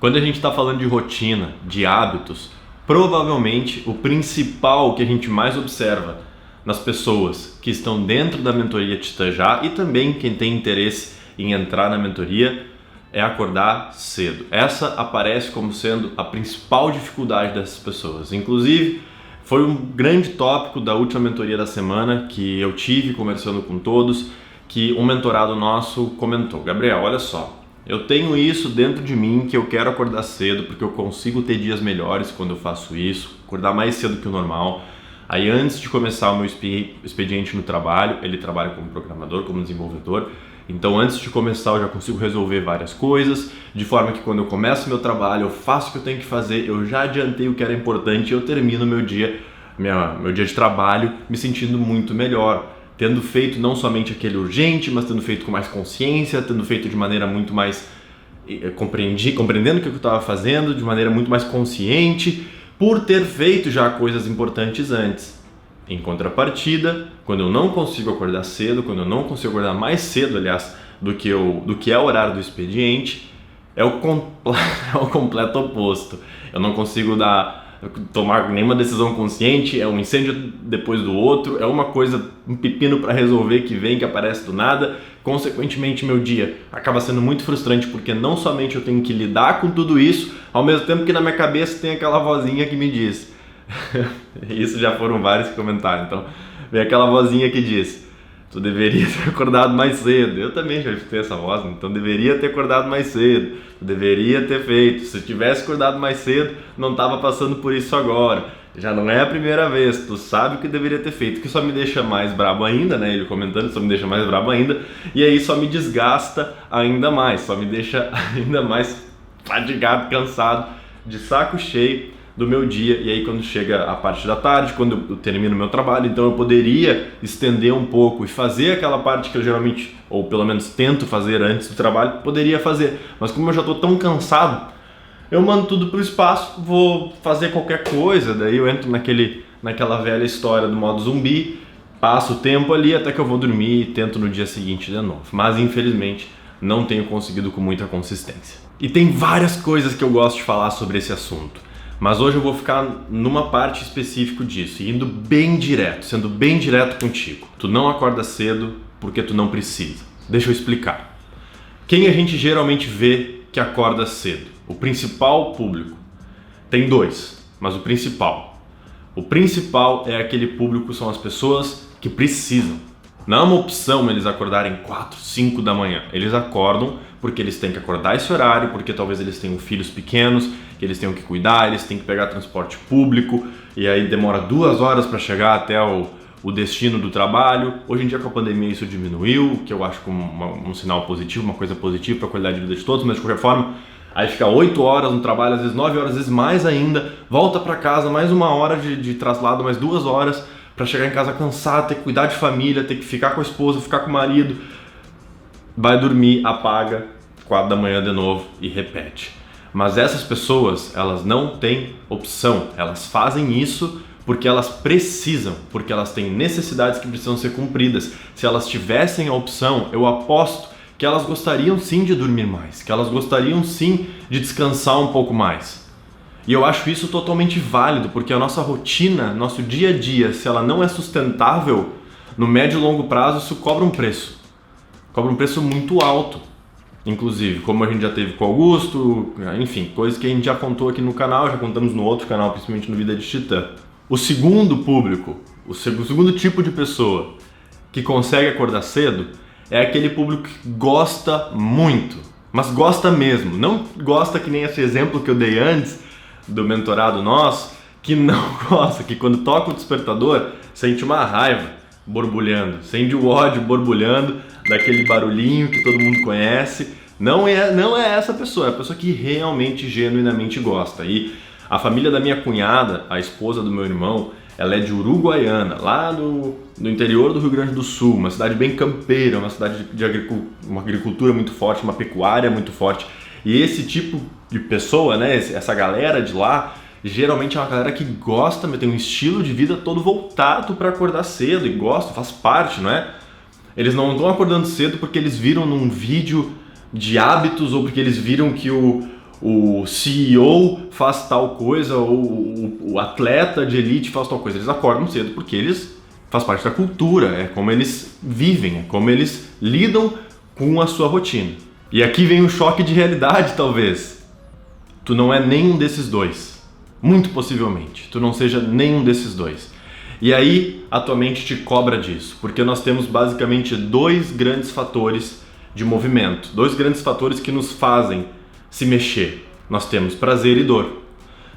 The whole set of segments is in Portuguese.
Quando a gente está falando de rotina, de hábitos, provavelmente o principal que a gente mais observa nas pessoas que estão dentro da mentoria Titã já e também quem tem interesse em entrar na mentoria é acordar cedo. Essa aparece como sendo a principal dificuldade dessas pessoas. Inclusive, foi um grande tópico da última mentoria da semana que eu tive conversando com todos, que um mentorado nosso comentou: Gabriel, olha só, eu tenho isso dentro de mim que eu quero acordar cedo porque eu consigo ter dias melhores quando eu faço isso, acordar mais cedo que o normal. Aí antes de começar o meu expediente no trabalho, ele trabalha como programador, como desenvolvedor, então antes de começar eu já consigo resolver várias coisas, de forma que quando eu começo meu trabalho, eu faço o que eu tenho que fazer, eu já adiantei o que era importante e eu termino meu dia de trabalho me sentindo muito melhor, tendo feito não somente aquele urgente, mas tendo feito com mais consciência, tendo feito de maneira muito mais compreendendo o que eu estava fazendo, de maneira muito mais consciente, por ter feito já coisas importantes antes. Em contrapartida, quando eu não consigo acordar cedo, quando eu não consigo acordar mais cedo, aliás, do que é o horário do expediente, é o completo oposto. Eu não consigo tomar nenhuma decisão consciente, é um incêndio depois do outro, é uma coisa, um pepino para resolver que aparece do nada. Consequentemente, meu dia acaba sendo muito frustrante porque não somente eu tenho que lidar com tudo isso, ao mesmo tempo que na minha cabeça tem aquela vozinha que me diz isso já foram vários que comentaram, então vem aquela vozinha que diz: tu deveria ter acordado mais cedo. Eu também já escutei essa voz, então deveria ter acordado mais cedo, tu deveria ter feito, se eu tivesse acordado mais cedo não estava passando por isso agora, já não é a primeira vez, tu sabe o que deveria ter feito, que só me deixa mais brabo ainda, né? Ele comentando, só me deixa mais brabo ainda, e aí só me desgasta ainda mais, só me deixa ainda mais fadigado, cansado, de saco cheio do meu dia. E aí quando chega a parte da tarde, quando eu termino o meu trabalho, então eu poderia estender um pouco e fazer aquela parte que eu geralmente, ou pelo menos tento fazer antes do trabalho, poderia fazer, mas como eu já estou tão cansado, eu mando tudo para o espaço, vou fazer qualquer coisa, daí eu entro naquela velha história do modo zumbi, passo o tempo ali até que eu vou dormir e tento no dia seguinte de novo, mas infelizmente não tenho conseguido com muita consistência. E tem várias coisas que eu gosto de falar sobre esse assunto, mas hoje eu vou ficar numa parte específica disso, indo bem direto, sendo bem direto contigo. Tu não acorda cedo porque tu não precisa. Deixa eu explicar. Quem a gente geralmente vê que acorda cedo? O principal público. Tem dois, mas o principal é aquele público, são as pessoas que precisam. Não é uma opção eles acordarem 4, 5 da manhã. Eles acordam porque eles têm que acordar esse horário, porque talvez eles tenham filhos pequenos, que eles tenham que cuidar, eles têm que pegar transporte público, e aí demora 2 horas para chegar até o destino do trabalho. Hoje em dia com a pandemia isso diminuiu, que eu acho como um sinal positivo, uma coisa positiva para a qualidade de vida de todos, mas de qualquer forma, aí fica 8 horas no trabalho, às vezes 9 horas, às vezes mais ainda, volta para casa, mais 1 hora de traslado, mais 2 horas, para chegar em casa cansado, ter que cuidar de família, ter que ficar com a esposa, ficar com o marido, vai dormir, apaga, 4 da manhã de novo e repete. Mas essas pessoas, elas não têm opção, elas fazem isso porque elas precisam, porque elas têm necessidades que precisam ser cumpridas. Se elas tivessem a opção, eu aposto que elas gostariam sim de dormir mais, que elas gostariam sim de descansar um pouco mais. E eu acho isso totalmente válido, porque a nossa rotina, nosso dia a dia, se ela não é sustentável, no médio e longo prazo isso cobra um preço. Cobra um preço muito alto. Inclusive, como a gente já teve com o Augusto, enfim, coisas que a gente já contou aqui no canal, já contamos no outro canal, principalmente no Vida de Titã. O segundo público, o segundo tipo de pessoa que consegue acordar cedo é aquele público que gosta muito, mas gosta mesmo. Não gosta que nem esse exemplo que eu dei antes do mentorado nosso, que não gosta, que quando toca o despertador sente uma raiva borbulhando, sente o ódio borbulhando daquele barulhinho que todo mundo conhece. Não é essa pessoa, é a pessoa que realmente, genuinamente gosta. E a família da minha cunhada, a esposa do meu irmão, ela é de Uruguaiana, lá no interior do Rio Grande do Sul, uma cidade bem campeira, uma cidade de uma agricultura muito forte, uma pecuária muito forte. E esse tipo de pessoa, né, essa galera de lá, geralmente é uma galera que gosta, tem um estilo de vida todo voltado para acordar cedo e gosta, faz parte, não é? Eles não estão acordando cedo porque eles viram num vídeo de hábitos ou porque eles viram que o o CEO faz tal coisa, ou o atleta de elite faz tal coisa. Eles acordam cedo porque eles faz parte da cultura, é como eles vivem, é como eles lidam com a sua rotina. E aqui vem um choque de realidade, talvez. Tu não é nenhum desses dois. Muito possivelmente, tu não seja nenhum desses dois. E aí a tua mente te cobra disso, porque nós temos basicamente dois grandes fatores de movimento, dois grandes fatores que nos fazem se mexer. Nós temos prazer e dor.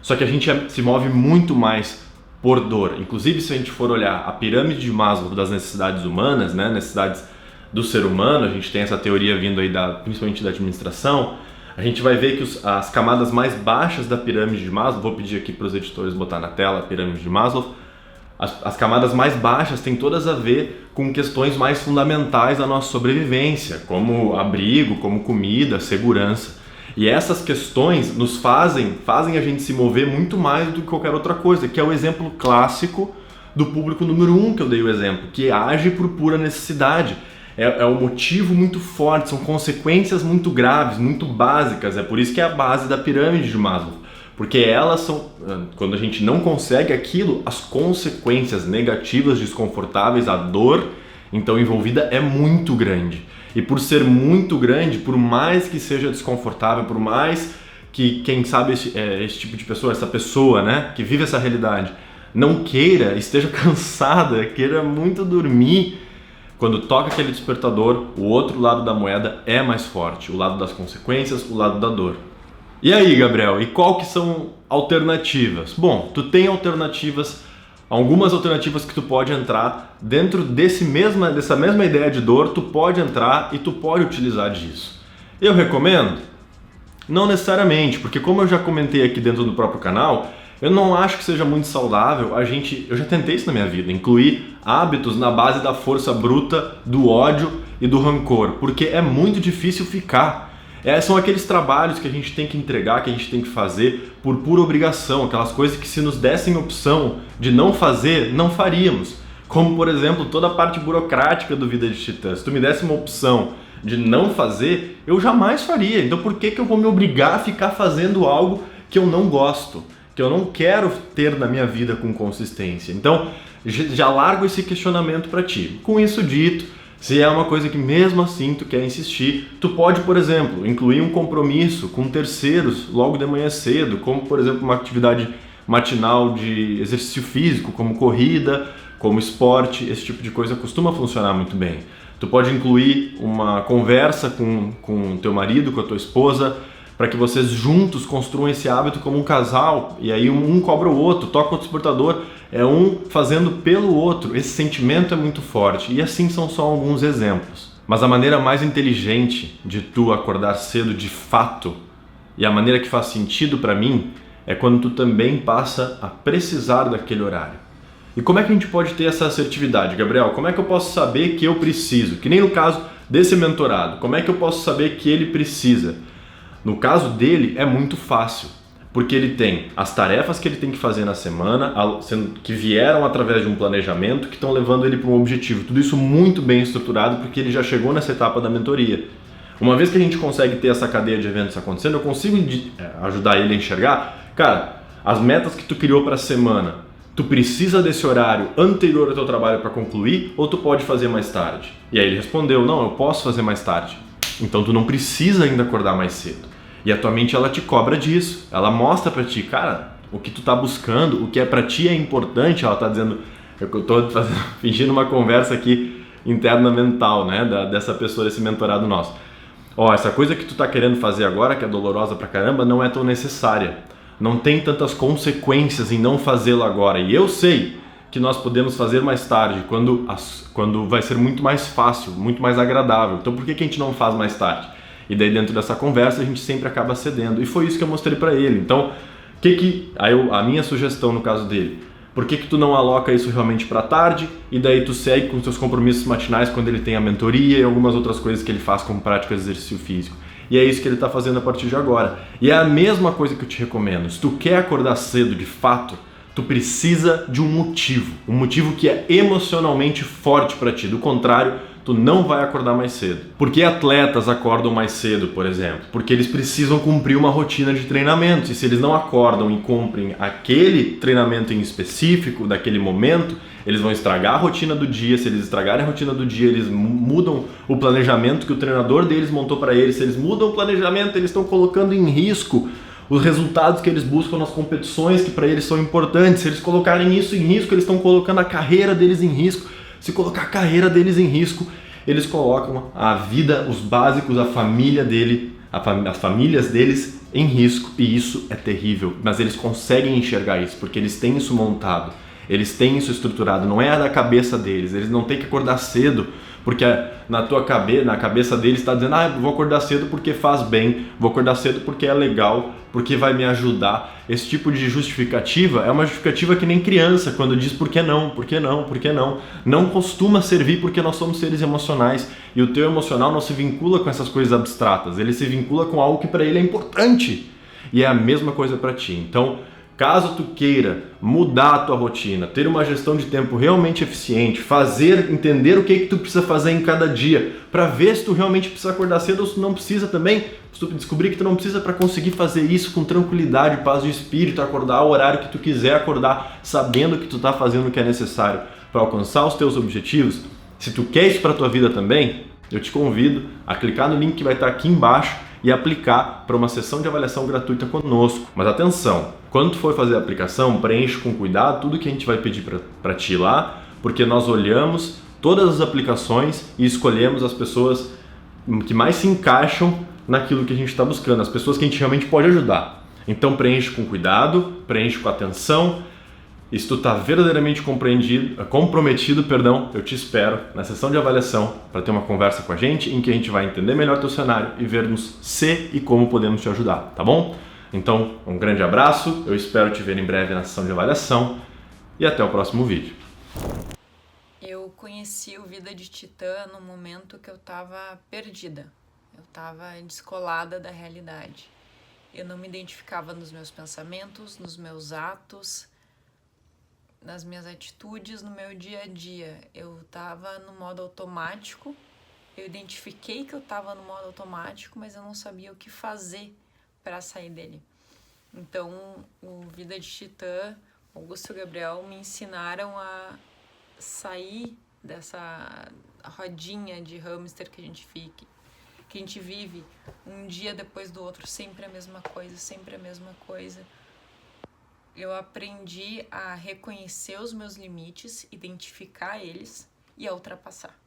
Só que a gente se move muito mais por dor. Inclusive, se a gente for olhar a pirâmide de Maslow das necessidades humanas, né, necessidades do ser humano, a gente tem essa teoria vindo aí principalmente da administração, a gente vai ver que as camadas mais baixas da pirâmide de Maslow, vou pedir aqui para os editores botar na tela a pirâmide de Maslow, as camadas mais baixas têm todas a ver com questões mais fundamentais da nossa sobrevivência, como abrigo, como comida, segurança. E essas questões nos fazem a gente se mover muito mais do que qualquer outra coisa, que é o exemplo clássico do público número 1 que eu dei o exemplo, que age por pura necessidade. É um motivo muito forte, são consequências muito graves, muito básicas, é por isso que é a base da pirâmide de Maslow. Porque elas são, quando a gente não consegue aquilo, as consequências negativas, desconfortáveis, a dor então envolvida é muito grande. E por ser muito grande, por mais que seja desconfortável, por mais que, quem sabe, esse tipo de pessoa, essa pessoa, né, que vive essa realidade, não queira, esteja cansada, queira muito dormir, quando toca aquele despertador, o outro lado da moeda é mais forte, o lado das consequências, o lado da dor. E aí, Gabriel, e qual que são alternativas? Bom, tu tem alternativas, algumas alternativas que tu pode entrar dentro dessa mesma ideia de dor, tu pode entrar e tu pode utilizar disso. Eu recomendo? Não necessariamente, porque como eu já comentei aqui dentro do próprio canal, eu não acho que seja muito saudável eu já tentei isso na minha vida, incluir hábitos na base da força bruta, do ódio e do rancor, porque é muito difícil ficar. São aqueles trabalhos que a gente tem que entregar, que a gente tem que fazer por pura obrigação, aquelas coisas que se nos dessem opção de não fazer, não faríamos. Como, por exemplo, toda a parte burocrática do Vida de Titã. Se tu me desse uma opção de não fazer, eu jamais faria. Então por que eu vou me obrigar a ficar fazendo algo que eu não gosto, que eu não quero ter na minha vida com consistência? Então já largo esse questionamento para ti. Com isso dito, se é uma coisa que mesmo assim tu quer insistir, tu pode, por exemplo, incluir um compromisso com terceiros logo de manhã cedo, como por exemplo uma atividade matinal de exercício físico, como corrida, como esporte, esse tipo de coisa costuma funcionar muito bem. Tu pode incluir uma conversa com teu marido, com a tua esposa, para que vocês juntos construam esse hábito como um casal, e aí um cobra o outro, toca o despertador, é um fazendo pelo outro. Esse sentimento é muito forte, e assim são só alguns exemplos. Mas a maneira mais inteligente de tu acordar cedo de fato, e a maneira que faz sentido para mim, é quando tu também passa a precisar daquele horário. E como é que a gente pode ter essa assertividade, Gabriel? Como é que eu posso saber que eu preciso? Que nem no caso desse mentorado, como é que eu posso saber que ele precisa? No caso dele é muito fácil, porque ele tem as tarefas que ele tem que fazer na semana, que vieram através de um planejamento, que estão levando ele para um objetivo. Tudo isso muito bem estruturado, porque ele já chegou nessa etapa da mentoria. Uma vez que a gente consegue ter essa cadeia de eventos acontecendo, eu consigo ajudar ele a enxergar, cara, as metas que tu criou para a semana, tu precisa desse horário anterior ao teu trabalho para concluir, ou tu pode fazer mais tarde? E aí ele respondeu, não, eu posso fazer mais tarde. Então tu não precisa ainda acordar mais cedo. E a tua mente, ela te cobra disso, ela mostra pra ti, cara, o que tu tá buscando, o que é pra ti é importante, ela tá dizendo, eu tô fingindo uma conversa aqui interna mental, né, dessa pessoa, desse mentorado nosso. Essa coisa que tu tá querendo fazer agora, que é dolorosa pra caramba, não é tão necessária, não tem tantas consequências em não fazê-la agora, e eu sei que nós podemos fazer mais tarde, quando vai ser muito mais fácil, muito mais agradável, então por que a gente não faz mais tarde? E daí dentro dessa conversa a gente sempre acaba cedendo. E foi isso que eu mostrei para ele. Então, a minha sugestão no caso dele, por que tu não aloca isso realmente para tarde e daí tu segue com os teus compromissos matinais quando ele tem a mentoria e algumas outras coisas que ele faz como prática de exercício físico. E é isso que ele está fazendo a partir de agora. E é a mesma coisa que eu te recomendo. Se tu quer acordar cedo de fato, tu precisa de um motivo que é emocionalmente forte para ti. Do contrário, tu não vai acordar mais cedo. Por que atletas acordam mais cedo, por exemplo? Porque eles precisam cumprir uma rotina de treinamento. E se eles não acordam e cumprem aquele treinamento em específico, daquele momento, eles vão estragar a rotina do dia. Se eles estragarem a rotina do dia, eles mudam o planejamento que o treinador deles montou para eles. Se eles mudam o planejamento, eles estão colocando em risco os resultados que eles buscam nas competições que para eles são importantes. Se eles colocarem isso em risco, eles estão colocando a carreira deles em risco. Se colocar a carreira deles em risco, eles colocam a vida, os básicos, a família dele, as famílias deles em risco, e isso é terrível. Mas eles conseguem enxergar isso, porque eles têm isso montado, eles têm isso estruturado, não é da cabeça deles, eles não têm que acordar cedo, porque na cabeça deles está dizendo, vou acordar cedo porque faz bem, vou acordar cedo porque é legal, porque vai me ajudar. Esse tipo de justificativa é uma justificativa que nem criança, quando diz por que não, por que não, por que não. Não costuma servir, porque nós somos seres emocionais e o teu emocional não se vincula com essas coisas abstratas, ele se vincula com algo que para ele é importante, e é a mesma coisa para ti. Então, caso tu queira mudar a tua rotina, ter uma gestão de tempo realmente eficiente, entender o que tu precisa fazer em cada dia, para ver se tu realmente precisa acordar cedo ou se tu não precisa também, se tu descobrir que tu não precisa, para conseguir fazer isso com tranquilidade, paz de espírito, acordar o horário que tu quiser acordar, sabendo que tu está fazendo o que é necessário para alcançar os teus objetivos. Se tu quer isso para a tua vida também, eu te convido a clicar no link que vai estar aqui embaixo e aplicar para uma sessão de avaliação gratuita conosco. Mas atenção, quando tu for fazer a aplicação, preenche com cuidado tudo que a gente vai pedir para ti lá, porque nós olhamos todas as aplicações e escolhemos as pessoas que mais se encaixam naquilo que a gente está buscando, as pessoas que a gente realmente pode ajudar. Então preenche com cuidado, preenche com atenção. E se tu está verdadeiramente comprometido, eu te espero na sessão de avaliação para ter uma conversa com a gente, em que a gente vai entender melhor teu cenário e vermos se e como podemos te ajudar, tá bom? Então, um grande abraço, eu espero te ver em breve na sessão de avaliação e até o próximo vídeo. Eu conheci o Vida de Titã no momento que eu estava perdida, eu estava descolada da realidade. Eu não me identificava nos meus pensamentos, nos meus atos, nas minhas atitudes, no meu dia a dia. Eu estava no modo automático, eu identifiquei que eu estava no modo automático, mas eu não sabia o que fazer para sair dele. Então, o Vida de Titã, Augusto e Gabriel me ensinaram a sair dessa rodinha de hamster que a gente vive um dia depois do outro, sempre a mesma coisa, sempre a mesma coisa. Eu aprendi a reconhecer os meus limites, identificar eles e a ultrapassar.